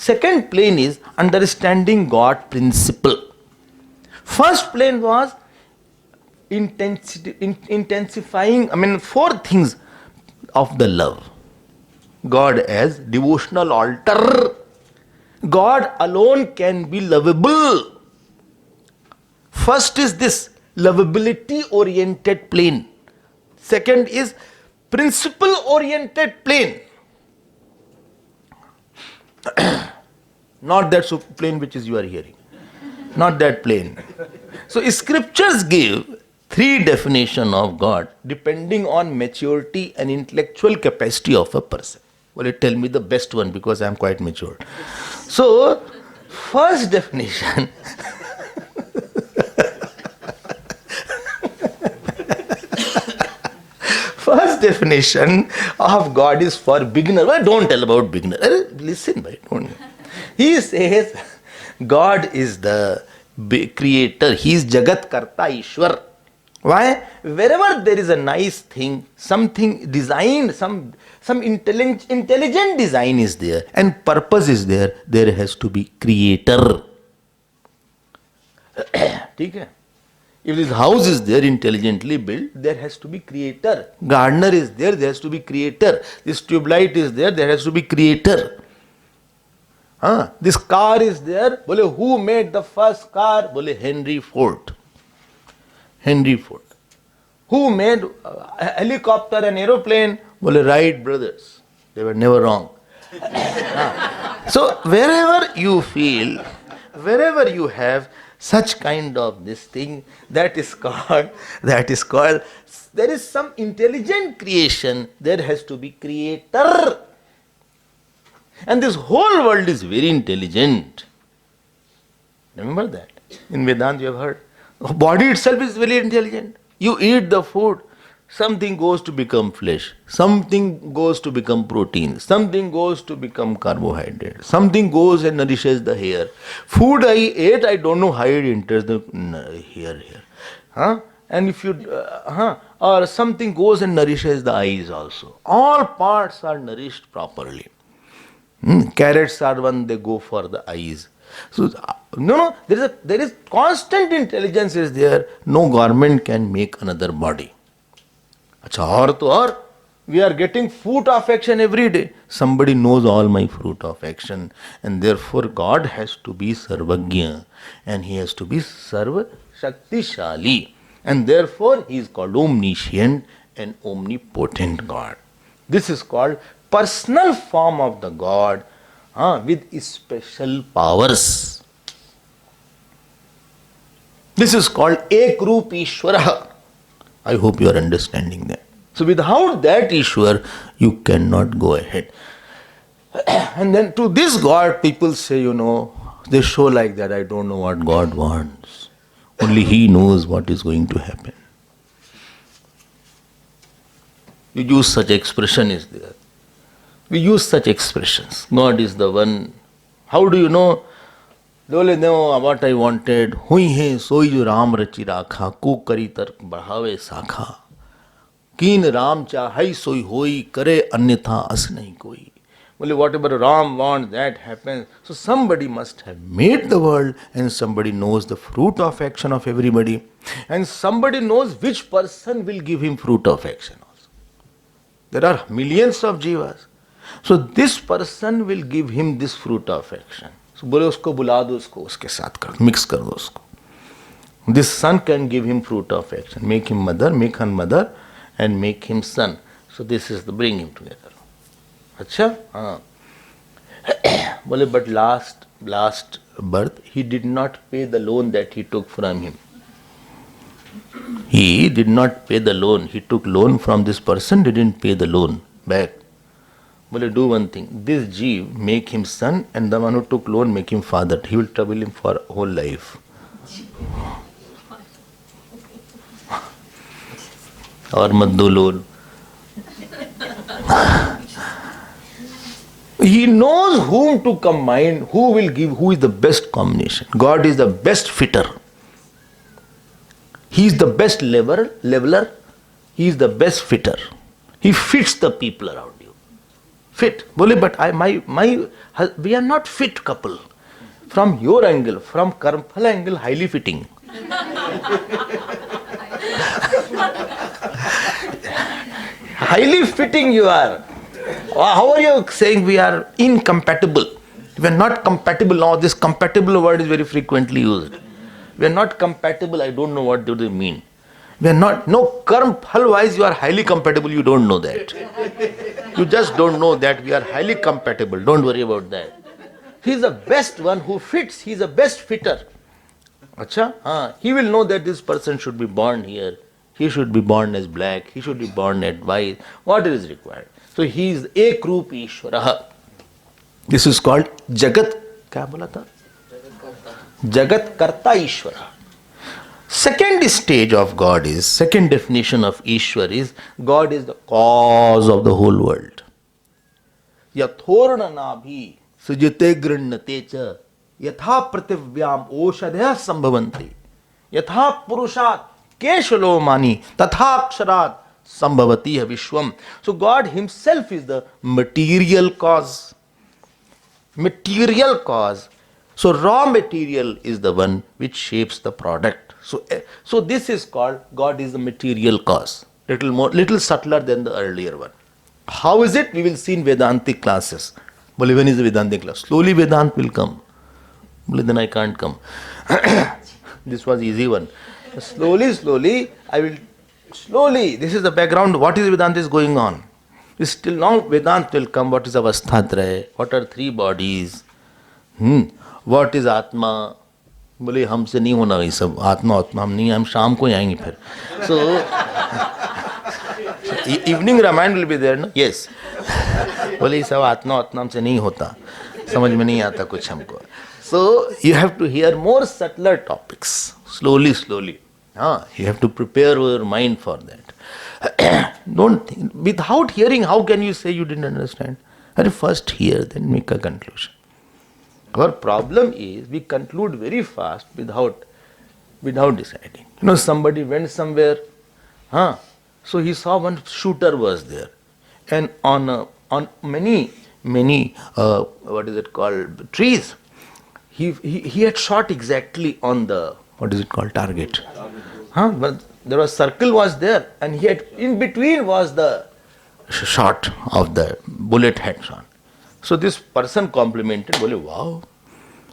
Second plane is understanding God principle. First plane was intensifying, four things of the love. God as devotional altar. God alone can be lovable. First is this lovability oriented plane. Second is principle oriented plane. Not that plane which is you are hearing. Not that plane. So scriptures give three definitions of God depending on maturity and intellectual capacity of a person. Well, tell me the best one because I am quite mature. So, first definition. First definition of God is for beginner. Well, don't tell about beginner. Listen, boy, don't. He says God is the creator. He is Jagat Karta Ishwar. Why? Wherever there is a nice thing, something designed, some intelligent design is there and purpose is there, there has to be creator. Okay? If this house is there intelligently built, there has to be creator. Gardener is there has to be creator. This tube light is there has to be creator. This car is there, bole, who made the first car? Bole, Henry Ford. Henry Ford. Who made a helicopter and aeroplane? Bole, Wright brothers. They were never wrong. So wherever you feel, wherever you have such kind of this thing, that is called, there is some intelligent creation, there has to be creator. And this whole world is very intelligent. Remember that. In Vedanta you have heard. Body itself is very intelligent. You eat the food, something goes to become flesh, something goes to become protein, something goes to become carbohydrate, something goes and nourishes the hair. Food I ate, I don't know how it enters the hair. And if you, or something goes and nourishes the eyes also. All parts are nourished properly. Carrots are one, they go for the eyes. So, there is constant intelligence is there. No government can make another body. Achha, we are getting fruit of action every day. Somebody knows all my fruit of action. And therefore God has to be Sarvagya. And He has to be Sarva Shaktishali. And therefore He is called omniscient and omnipotent God. This is called personal form of the God with special powers. This is called Ekrup Ishwara. I hope you are understanding that. So without that Ishwar, you cannot go ahead. And then to this God, people say, they show like that, I don't know what God wants. Only He knows what is going to happen. You use such expression is there. We use such expressions. God is the one. How do you know? Dole know what I wanted. Hui hai soi jo Ram rachi rakha. Ko kari tark badhave sakha. Keen Ram chahai soi hoi. Kare anyatha as nahi koi. Well, whatever Ram wants, that happens. So somebody must have made the world and somebody knows the fruit of action of everybody. And somebody knows which person will give him fruit of action also. There are millions of jivas. So this person will give him this fruit of action. So बोले उसको बुला दो उसको उसके साथ कर mix कर दो उसको. This son can give him fruit of action. Make him mother, make her mother, and make him son. So this is the bring him together. अच्छा हाँ. बोले but last birth he did not pay the loan that he took from him. He did not pay the loan. He took loan from this person, didn't pay the loan back. Well, do one thing. This Jeev, make him son, and the one who took loan, make him father. He will trouble him for whole life. Or mat do loan. He knows whom to combine, who will give, who is the best combination. God is the best fitter. He is the best leveler. He is the best fitter. He fits the people around you. Fit. Bole, but we are not fit couple. From your angle, from Karmphal angle, highly fitting. Highly fitting you are. How are you saying we are incompatible? We are not compatible now. This compatible word is very frequently used. We are not compatible. I don't know what do they mean. We are not. No, Karmphal wise you are highly compatible. You don't know that. You just don't know that we are highly compatible. Don't worry about that. He is the best one who fits. He is the best fitter. Acha? He will know that this person should be born here. He should be born as black. He should be born as white. What is required? So he is Ekroop Ishwaraha. This is called Jagat. क्या बोला था? Jagat Karta Ishwara. Second stage of God is, second definition of Ishwar is, God is the cause of the whole world. Yathorna nabhi sujite grannate cha yatha prativyam oshadhya sambhavanti yatha purushat keshalo mani tatha aksharat sambhavati vishwam. So God himself is the material cause. Material cause. So raw material is the one which shapes the product. So this is called God is the material cause. Little subtler than the earlier one. How is it? We will see in Vedantic classes. Well, when is the Vedantic class? Slowly Vedant will come. Well, then I can't come. This was easy one. Slowly, I will. Slowly, this is the background. What is Vedanta is going on? Still now Vedant will come. What is Avasthatraya? What are three bodies? What is Atma? बोले हमसे नहीं होना ये सब आत्मा हम नहीं हम शाम को ही आएंगे फिर so evening Ramayana will be there, no? Yes. बोले ये सब आत्मा हमसे नहीं होता समझ में नहीं आता कुछ हमको. So you have to hear more subtler topics slowly. You have to prepare your mind for that. Don't think, without hearing how can you say you didn't understand? First hear, then make a conclusion. Our problem is we conclude very fast without deciding. Somebody went somewhere, so he saw one shooter was there, and on many what is it called, trees, he had shot exactly on the target. But there was circle was there, and he had in between was the shot of the bullet had shot. So this person complimented, bole, wow,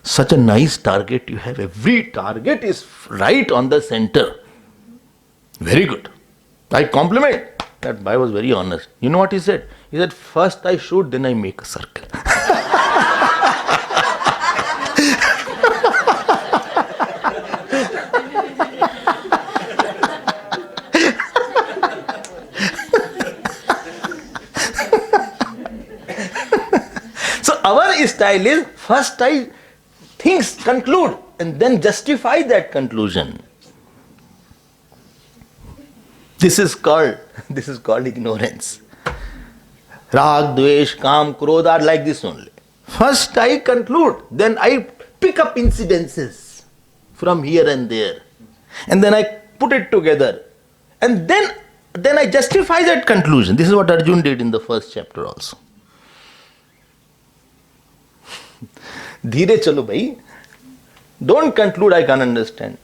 such a nice target you have. Every target is right on the center. Very good. I compliment. That boy was very honest. You know what he said? He said, first I shoot, then I make a circle. Our style is first I conclude and then justify that conclusion. This is called ignorance. Rag, Dvesh, Kam, Krodh are like this only. First I conclude, then I pick up incidences from here and there, and then I put it together, and then I justify that conclusion. This is what Arjun did in the first chapter also. Dheere chalo bhai. Don't conclude I can understand.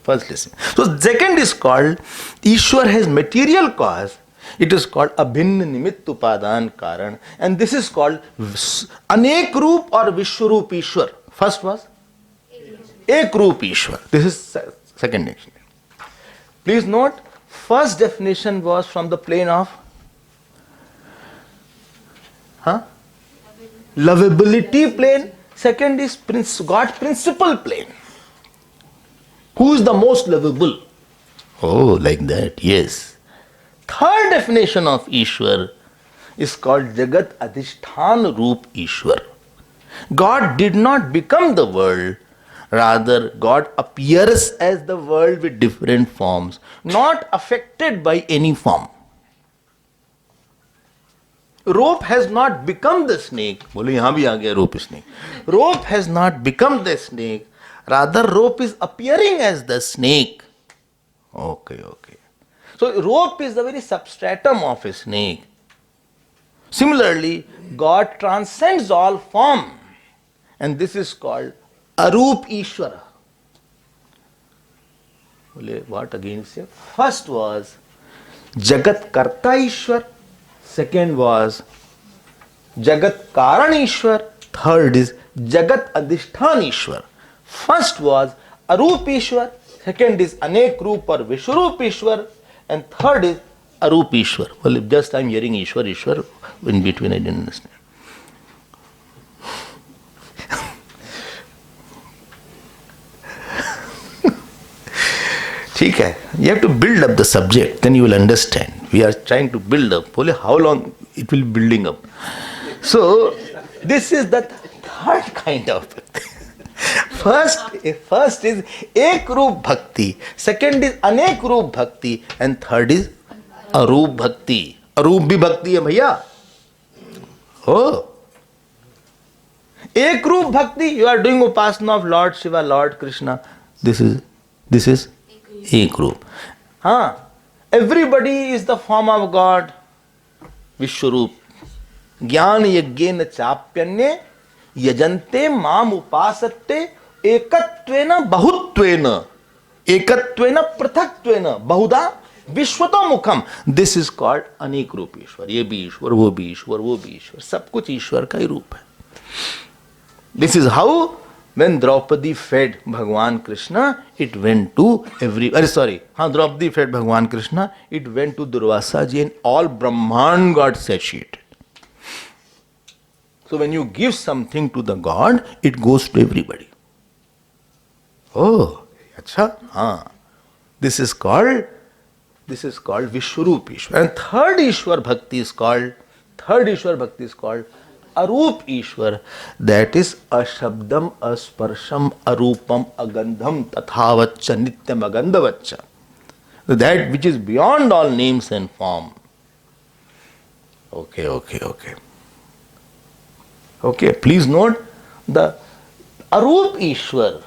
First listen. So second is called Ishwar has material cause. It is called Abhinna Nimitt Upadan Karan. And this is called Anek Roop or Vishwaroop Ishwar. First was Ekroop Ishwar. This is second definition. Please note, first definition was from the plane of lovability plane. Second is God principle plane. Who is the most lovable? Oh, like that, yes. Third definition of Ishwar is called Jagat Adhishthan Roop Ishwar. God did not become the world, rather God appears as the world with different forms, not affected by any form. Rope has not become the snake. बोले यहाँ भी आ गया rope snake. Rope has not become the snake. Rather, rope is appearing as the snake. Okay. So rope is the very substratum of a snake. Similarly, God transcends all form, and this is called Arup Ishvara. What again say? First was Jagat Karta Ishwar, second was Jagat Karan Ishwar, third is Jagat Adhishthan Ishwar. First was Arup Ishwar, second is Anek Roop or Vishwarup Ishwar, and third is Arup Ishwar. Well, if just I am hearing Ishwar, in between I didn't understand. ठीक है, you have to build up the subject, then you will understand. We are trying to build up. बोले how long it will be building up. So this is the third kind of bhakti. First is ek roop bhakti, second is anek roop bhakti, and third is arup bhakti. Arup bhi bhakti hai bhaiya. Oh, ek roop bhakti, you are doing upasana of Lord Shiva, Lord Krishna. This is ek roop. Everybody is the form of God. Vishwarup. Jnana yajnena chapyanye yajante mam upasate ekatvena bahutvena ekatvena prathatvena bahuda vishwato mukham. This is called anek roop Ishwar. Ye bhi Ishwar, wo bhi Ishwar, wo bhi Ishwar. Sab kuch Ishwar ka hi roop hai. This is how when Draupadi fed Bhagwan Krishna, it went to Draupadi fed Bhagwan Krishna, it went to Durvasa ji and all Brahman got satiated. So when you give something to the God, it goes to everybody. Oh, acha, This is called Vishwarup Ishwar. And third Ishwar Bhakti is called Arup Ishwar. That is Ashabdam, Asparsham, Arupam, Agandham, Tathavaccha, Nityam, Agandhavaccha. That which is beyond all names and form. Okay, please note the Arup Ishwar.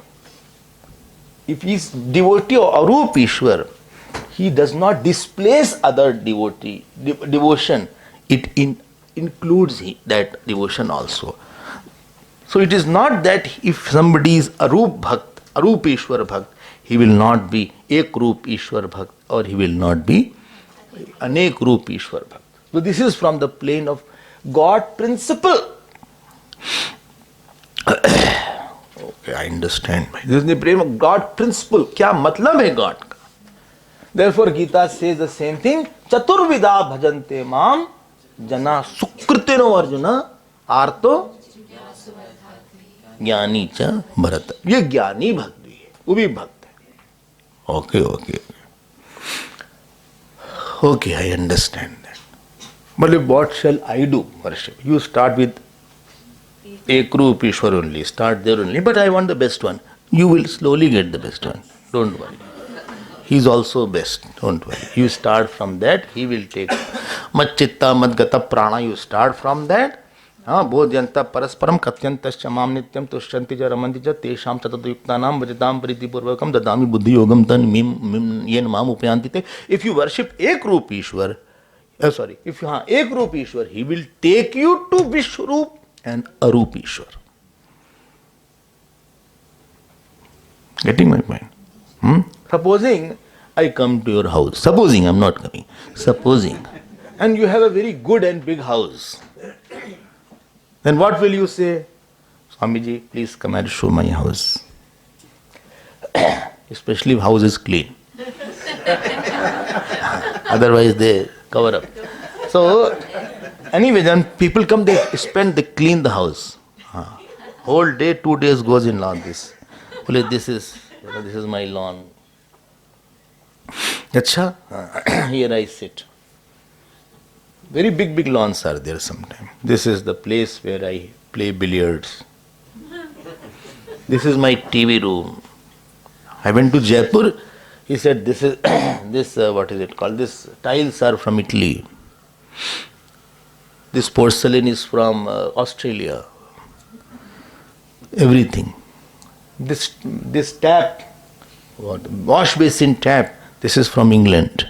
If he is devotee of Arup Ishwar, he does not displace other devotion. It includes that devotion also. So it is not that if somebody is Arup Ishwar Bhakt, he will not be Ek Roop Ishwar Bhakt or he will not be Anek Roop Ishwar Bhakt. So this is from the plane of God principle. Okay, I understand. This is the plane of God principle. क्या मतलब है God का? Therefore Gita says the same thing. Chaturvida bhajante mam jana sukriteno arjuna arto ज्ञानी च भरत. ये ज्ञानी भक्त भी है, वो भी भक्त है. Okay, I understand that. But what shall I do? Worship. You start with Ekroop Ishwar only. Start there only. But I want the best one. You will slowly get the best one. Don't worry. He is also best. Don't worry. You start from that. He will take. Madchitta madgata prana. You start from that. Bodhyanta parasparam katyantascha mam nityam tushyanti ja ramanti ja tesham tataduyuktanam vajitam pritipurvakam dadami buddhi yogam tan yen mam upayanti te. If you worship Ekroop Ishwar, Ekroop Ishwar, he will take you to Vishwarup and Arup Ishwar. Getting my point? Supposing I come to your house. Supposing I am not coming. Supposing. And you have a very good and big house. Then what will you say? Swamiji, please come and show my house. Especially if house is clean. Otherwise they cover up. So, anyway, then people come, they clean the house. Whole day, 2 days goes in lawn this. This is my lawn. Acha, here I sit. Very big lawns are there sometimes. This is the place where I play billiards. This is my TV room. I went to Jaipur. He said, what is it called? This tiles are from Italy. This porcelain is from Australia. Everything. This tap, wash basin tap, this is from England.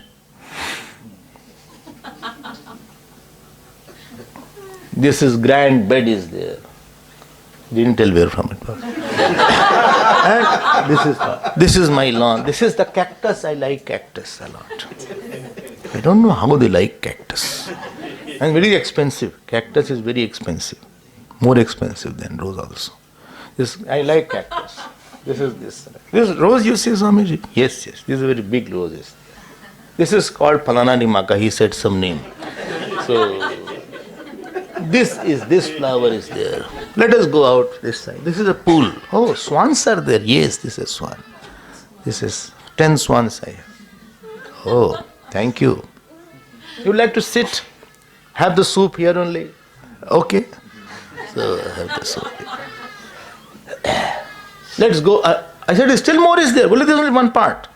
This is grand bed is there. Didn't tell where from it was. And this is my lawn. This is the cactus. I like cactus a lot. I don't know how they like cactus. And very expensive. Cactus is very expensive. More expensive than rose also. I like cactus. This is this. This rose you see, Swamiji? Yes, yes. This is a very big rose. This is called Palana Nimaka. He said some name. So this flower is there. Let us go out this side. This is a pool. Oh, swans are there. Yes, this is swan. This is 10 swans I have. Oh, thank you. You like to sit? Have the soup here only? Okay. So have the soup here. Let's go. I said, still more is there. Well, there's only one part.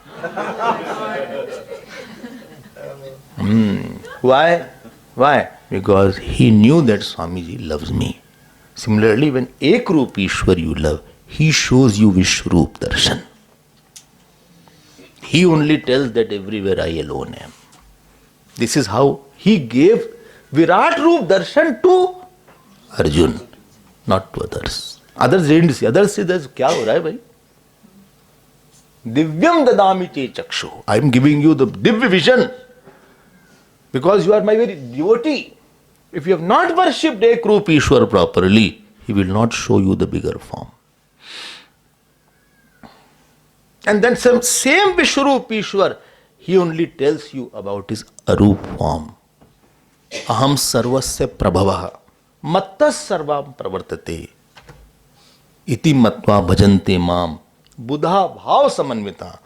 Why? Why? Because he knew that Swamiji loves me. Similarly, when Ekrup Ishwar you love, he shows you Vishwarup Darshan. He only tells that everywhere I alone am. This is how he gave Virat Roop Darshan to Arjun, not to others. Others didn't see. Others see this. Kya ho raha hai bhai? Divyam dadami te chakshu. I am giving you the Divya vision. Because you are my very devotee. If you have not worshipped Ekrup Ishwar properly, he will not show you the bigger form. And then some same Vishwarup Ishwar, he only tells you about his Arup form. Aham sarvasya prabhavaha mattas sarvam pravartate iti matva bhajante mam buddha bhav samanvita.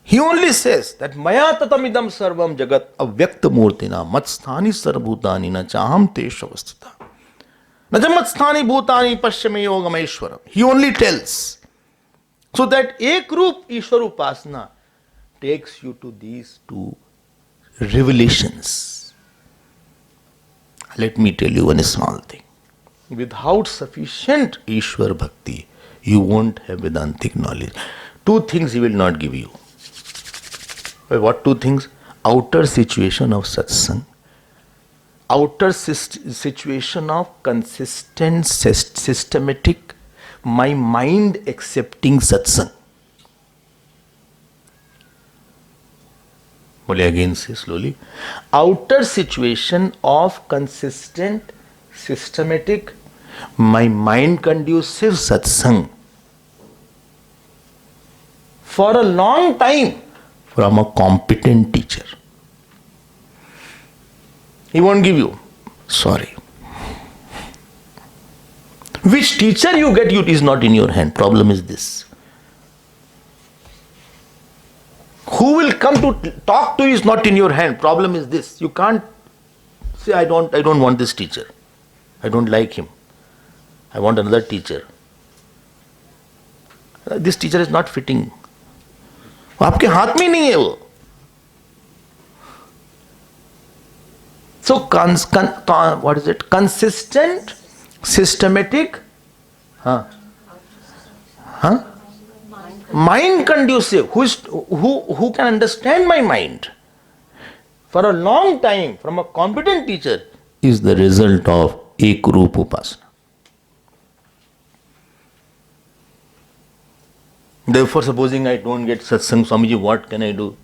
He only says that maya tatamidam sarvam jagat avyakta murtina matsthani sarvbhutani na chaham teshavastita na jamatsthani bhutani pashyame yogameshwaram. He only tells. So that Ekrup Ishwar Upasana takes you to these two revelations. Let me tell you one small thing. Without sufficient Ishwar Bhakti, you won't have Vedantic knowledge. Two things he will not give you. What two things? Outer situation of satsang, outer situation of consistent, systematic, my mind accepting satsang. Bole again, say slowly. Outer situation of consistent, systematic, my mind conducive satsang. For a long time, from a competent teacher. He won't give you. Sorry. Which teacher you get, it is not in your hand. Problem is this. Who will come to talk to you is not in your hand. Problem is this. You can't say, I don't want this teacher. I don't like him. I want another teacher. This teacher is not fitting. आपके हाथ में नहीं है वो. So what is it? Consistent, systematic, mind conducive. Who can understand my mind? For a long time, from a competent teacher, is the result of Ekrup Upasana. Therefore, supposing I don't get satsang, Swamiji, what can I do?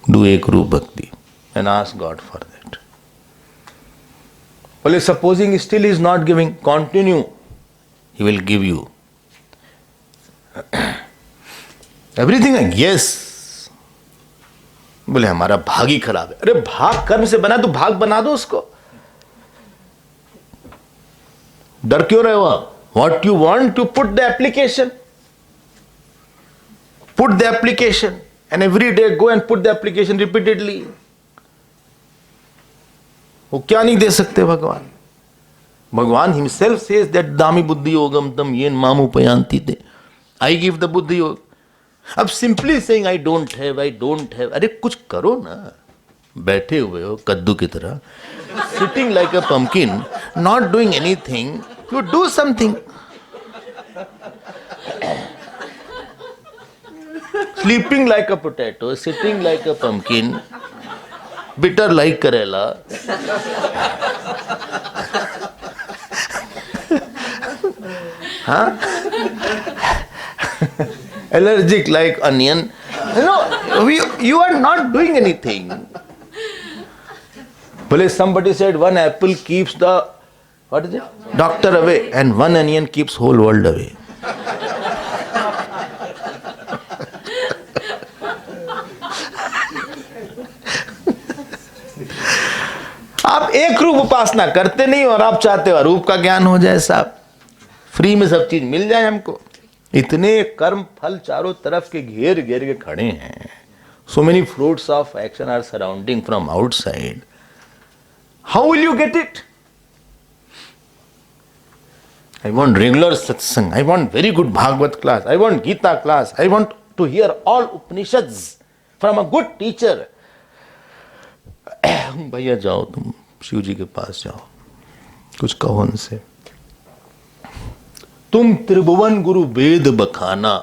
Do Ekrup Bhakti and ask God for that. Well, supposing still he is not giving, continue. He will give you. Everything, yes. बोले हमारा भाग ही खराब है. अरे भाग कर्म से बना तो भाग बना दो उसको. डर क्यों रहे हो आप? What you want to put the application. Put the application and every day go and put the application repeatedly. वो क्या नहीं दे सकते भगवान? भगवान himself says that dami buddhi yogam tam yen mam upayanti te. I give the buddhi yoga. अब simply saying I don't have, अरे कुछ करो ना. बैठे हुए हो कद्दू की तरह. Sitting like a pumpkin, not doing anything. You do something. Sleeping like a potato, sitting like a pumpkin. bitter like Karela. Huh? Allergic like onion. You are not doing anything. Well, somebody said one apple keeps the, what is it? Doctor away, and one onion keeps whole world away. आप एक रूप उपासना करते नहीं और आप चाहते हो रूप का ज्ञान हो जाए साहब, फ्री में सब चीज मिल जाए हमको। इतने कर्म फल चारों तरफ के घेर घेर के खड़े हैं। So many fruits of action are surrounding from outside. How will you get it? I want regular satsang. I want very good Bhagavad class. I want Gita class. I want to hear all Upanishads from a good teacher. भैया जाओ तुम शिव जी के पास जाओ, कुछ कहो उनसे। तुम त्रिभुवन गुरु वेद बखाना,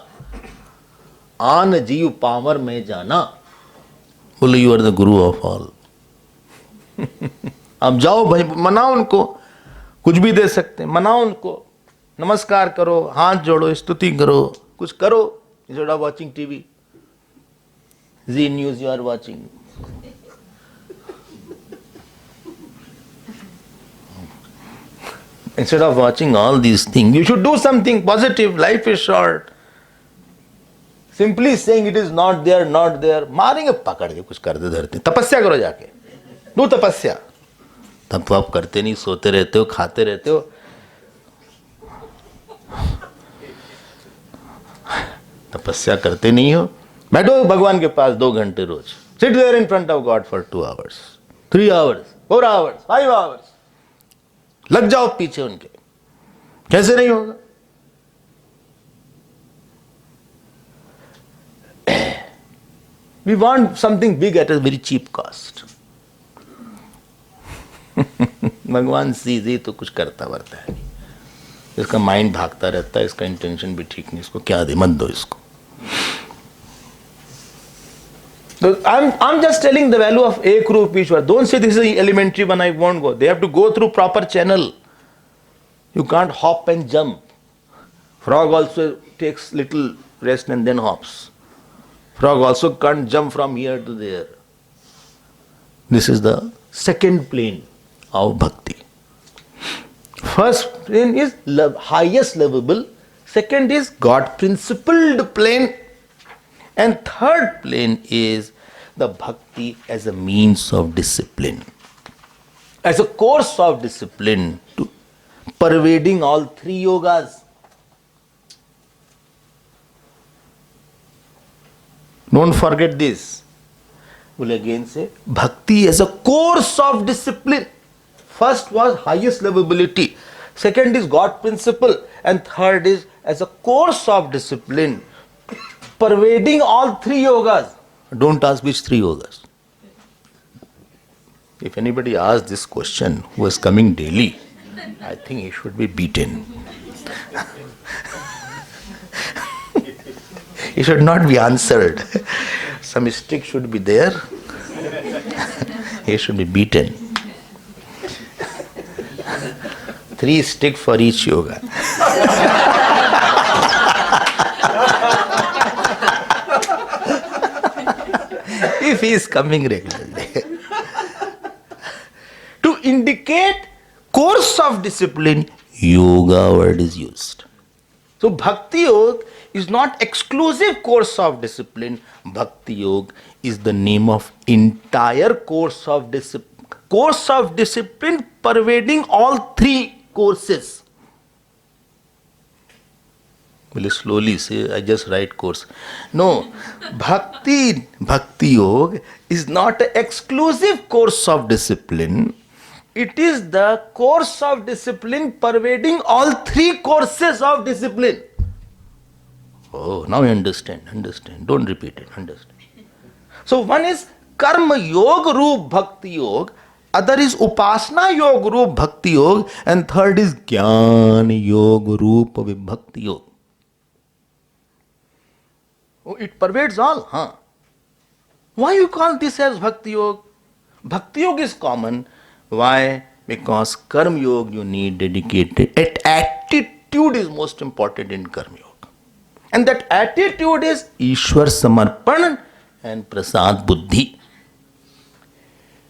आन जीव पावर में जाना। बोले you are the Guru of all. अब जाओ भाई, मनाओ उनको, कुछ भी दे सकते हैं, मनाओ उनको, नमस्कार करो, हाथ जोड़ो, स्तुति करो, कुछ करो। Instead of watching TV, Zee News you are watching. Instead of watching all these things, you should do something positive. Life is short. Simply saying it is not there, not there, मारेंगे पकड़ के, कुछ कर दे धरते। तपस्या करो जाके, दो तपस्या। तब तो आप करते नहीं, सोते रहते हो, खाते रहते हो। तपस्या करते नहीं हो। बैठो भगवान के पास 2 घंटे रोज। Sit there in front of God for 2 hours, 3 hours, 4 hours, 5 hours. लग जाओ पीछे उनके। कैसे नहीं होगा? We want something big at a very cheap cost. भगवान सीधे तो कुछ करता वरता है, इसका माइंड भागता रहता है, इसका इंटेंशन भी ठीक नहीं, इसको क्या दे, मत दो इसको। So I'm just telling the value of ek roop Ishwar. Don't say this is the elementary one, I won't go. They have to go through proper channel. You can't hop and jump. Frog also takes little rest and then hops. Frog also can't jump from here to there. This is the second plane of bhakti. First plane is highest lovable. Second is God principled plane. And third plane is the bhakti as a means of discipline, as a course of discipline, to pervading all 3 yogas. Don't forget this. We'll again say bhakti as a course of discipline. First was highest lovability, second is God principle, and third is as a course of discipline, pervading all 3 yogas. Don't ask which 3 yogas. If anybody asks this question who is coming daily, I think he should be beaten. He should not be answered. Some stick should be there. He should be beaten. 3 sticks for each yoga. If he is coming regularly. To indicate course of discipline, yoga word is used. So Bhakti Yoga is not exclusive course of discipline. Bhakti Yoga is the name of entire course of discipline. Course of discipline pervading all 3 courses. Will you slowly say, I just write course. No, Bhakti Yoga is not an exclusive course of discipline. It is the course of discipline pervading all 3 courses of discipline. Oh, now you understand. Don't repeat it, understand. So one is Karma Yoga Roop Bhakti Yoga, other is Upasana Yoga Roop Bhakti Yoga, and third is Jnana Yoga Roop Vibhakti Yoga. Oh, it pervades all, huh? Why you call this as Bhakti Yoga? Bhakti yoga is common. Why? Because karma yoga you need dedicated. Attitude is most important in karma yoga. And that attitude is Ishwar Samarpan and Prasad Buddhi.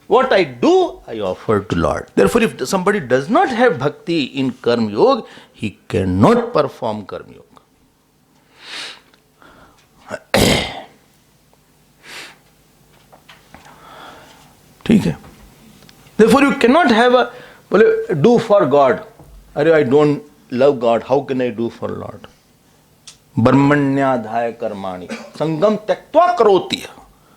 What I do, I offer to Lord. Therefore, if somebody does not have bhakti in karma yoga, he cannot perform karma yoga. ठीक है. Therefore, you cannot have a do for God. I don't love God. How can I do for Lord? Brahmanyadhaya karmani. Sangam tyaktva karoti.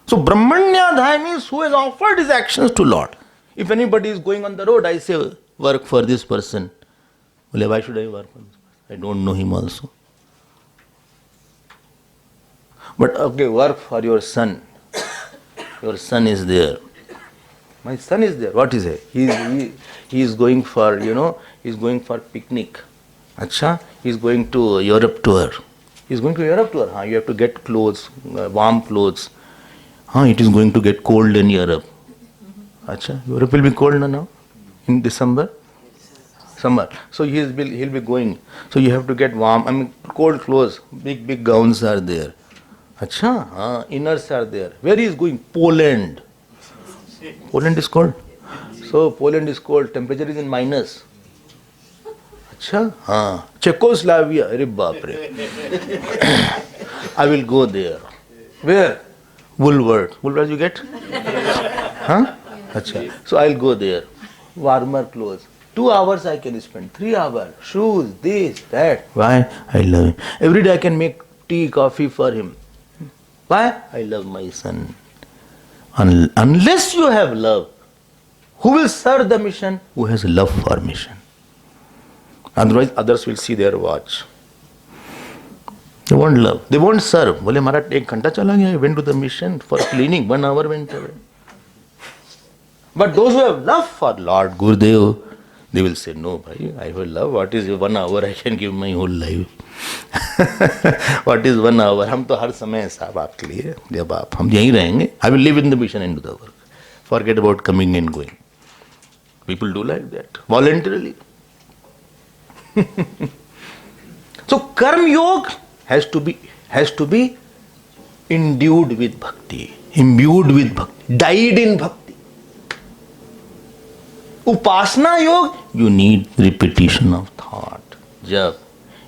So Brahmanyadhaya means who has offered his actions to Lord. If anybody is going on the road, I say, work for this person. Why should I work for this person? I don't know him also. But okay, work for your son. Your son is there. My son is there. What is it? He is going for, he's going for picnic. Acha, he's going to Europe tour. He's going to Europe tour. Huh? You have to get clothes, warm clothes. It is going to get cold in Europe. Acha, Europe will be cold now in December? Summer. So he'll be going. So you have to get warm, cold clothes. Big gowns are there. Acha, inners are there. Where he is going? Poland. Poland is cold. So Poland is cold. Temperature is in minus. Acha, Czechoslovakia. Arey baap re. I will go there. Where? Woolworth. Woolworth you get? Acha. So I'll go there. Warmer clothes. 2 hours I can spend. 3 hours. Shoes, this, that. Why? I love him. Every day I can make tea, coffee for him. Why? I love my son. Unless you have love, who will serve the mission? Who has love for mission. Otherwise, others will see their watch. They won't love. They won't serve. Bole, mara ek ghanta chala gaya. I went to the mission for cleaning. 1 hour went away. But those who have love for Lord Gurudev, they will say, no, bhai, I have love. What is 1 hour? I can give my whole life. What is 1 hour? हम तो हर समय साहब आपके लिए जब आप हम यहीं रहेंगे. I will live in the mission and do the work. Forget about coming and going. People do like that voluntarily. So karma yoga has to be endued with bhakti, imbued with bhakti, dyed in bhakti. Upasana yoga, you need repetition of thought. Jap.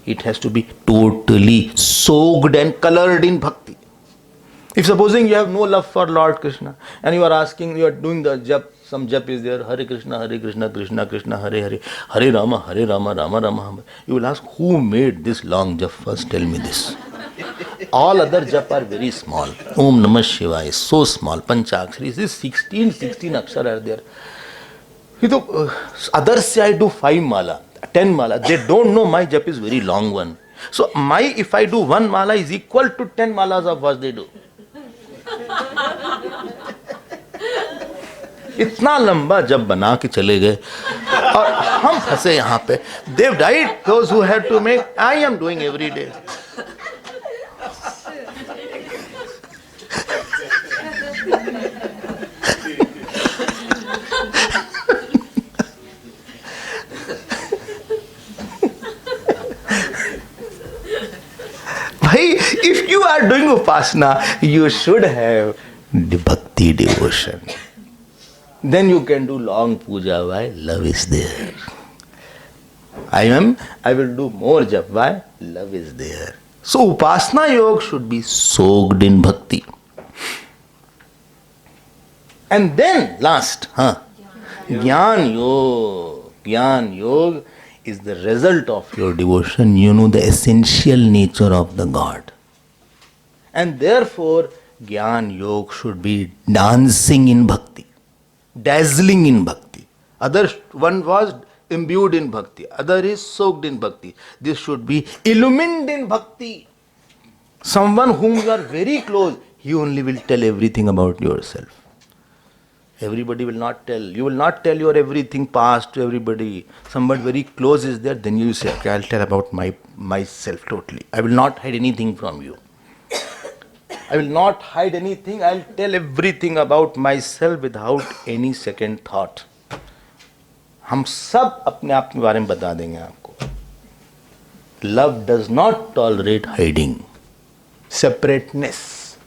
It has to be totally soaked and colored in bhakti. If supposing you have no love for Lord Krishna and you are doing the jap, some jap is there, Hare Krishna, Krishna Krishna, Hare Hare, Hare Rama, Rama Rama. You will ask, who made this long jap? First tell me this. All other jap are very small. Om Namah Shivaya is so small. Panchakshari, this 16 akshar are there. Others say I do 5 mala, 10 mala. They don't know my jap is very long one. So if I do 1 mala is equal to 10 malas of what they do. इतना लंबा जब बना के चले गए और हम फंसे यहाँ पे. They've died, those who had to make. I am doing every day. If you are doing upasana, you should have the bhakti devotion. Then you can do long puja. Why? Love is there. I will do more jap. Why? Love is there. So upasana yoga should be soaked in bhakti. And then last, Jnana yoga. Jnana yoga is the result of your devotion. You know the essential nature of the God. And therefore, Jnana yoga should be dancing in bhakti, dazzling in bhakti. One was imbued in bhakti, other is soaked in bhakti. This should be illumined in bhakti. Someone whom you are very close, he only will tell everything about yourself. Everybody will not tell. You will not tell your everything past to everybody. Somebody very close is there, then you say, okay, I'll tell about myself totally. I will not hide anything from you. I will not hide anything. I'll tell everything about myself without any second thought. हम सब अपने आप के बारे में बता देंगे आपको. Love does not tolerate hiding, separateness.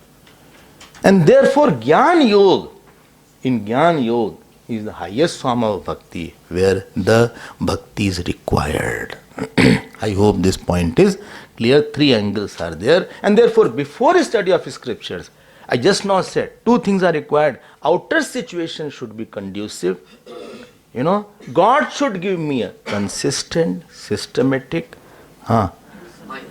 And therefore, Gyan Yoga, in Gyan Yoga, is the highest form of bhakti, where the bhakti is required. I hope this point is clear. Three angles are there. And therefore, before study of scriptures, I just now said, two things are required. Outer situation should be conducive. God should give me a consistent, systematic,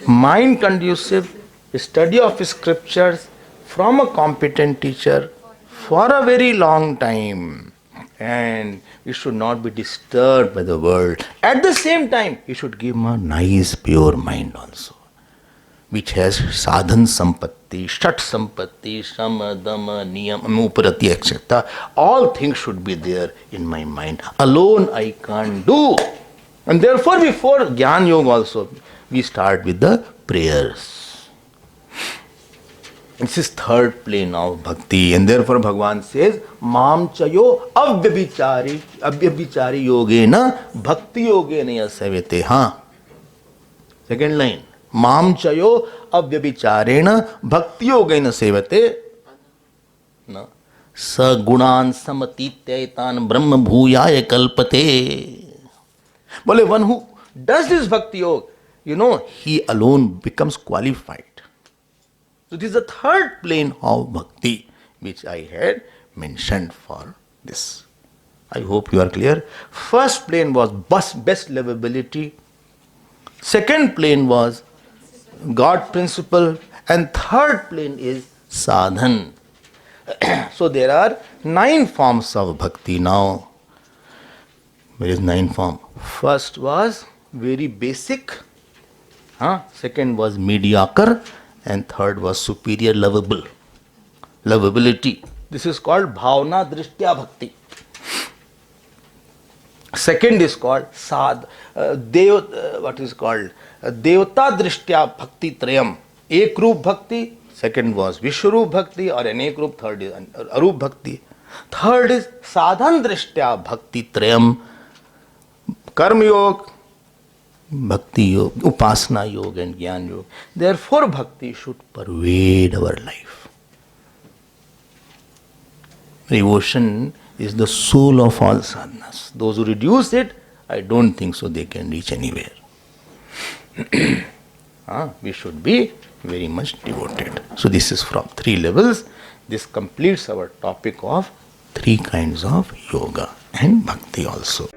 mind conducive study of scriptures from a competent teacher for a very long time. And we should not be disturbed by the world. At the same time, he should give a nice, pure mind also, which has sadhan sampatti, shat sampatti, shama, dama, niyam, amuparati, etc. All things should be there in my mind. Alone I can't do. And therefore, before Gyan Yoga also, we start with the prayers. This is third plane of bhakti, and therefore Bhagavan says, Mam chayo avyabhichari yogena bhakti yogena yasavete. Second line. Mam chayo avyabhicharena bhakti yogena sevate. Sa gunan samatityaetan brahma bhuyaya kalpate. Well, one who does this bhakti yoga, he alone becomes qualified. So this is the third plane of bhakti which I had mentioned for this. I hope you are clear. First plane was best livability. Second plane was God principle. And third plane is sadhan. So there are 9 forms of bhakti now. There is 9 forms. First was very basic. Second was mediocre. And third was superior lovable. Lovability. This is called bhavna drishtya bhakti. Second is called what is called devata drishtya bhakti trayam. Ek roop bhakti. Second was vishwaroop bhakti or anek roop. Third is aroop bhakti. Third is sadhan drishtya bhakti trayam. Karma yoga, bhakti yoga, upasana yoga and jnana yoga. Therefore, bhakti should pervade our life. Devotion is the soul of all sadhanas. Those who reduce it, I don't think so they can reach anywhere. We should be very much devoted. So this is from 3 levels. This completes our topic of 3 kinds of yoga and bhakti also.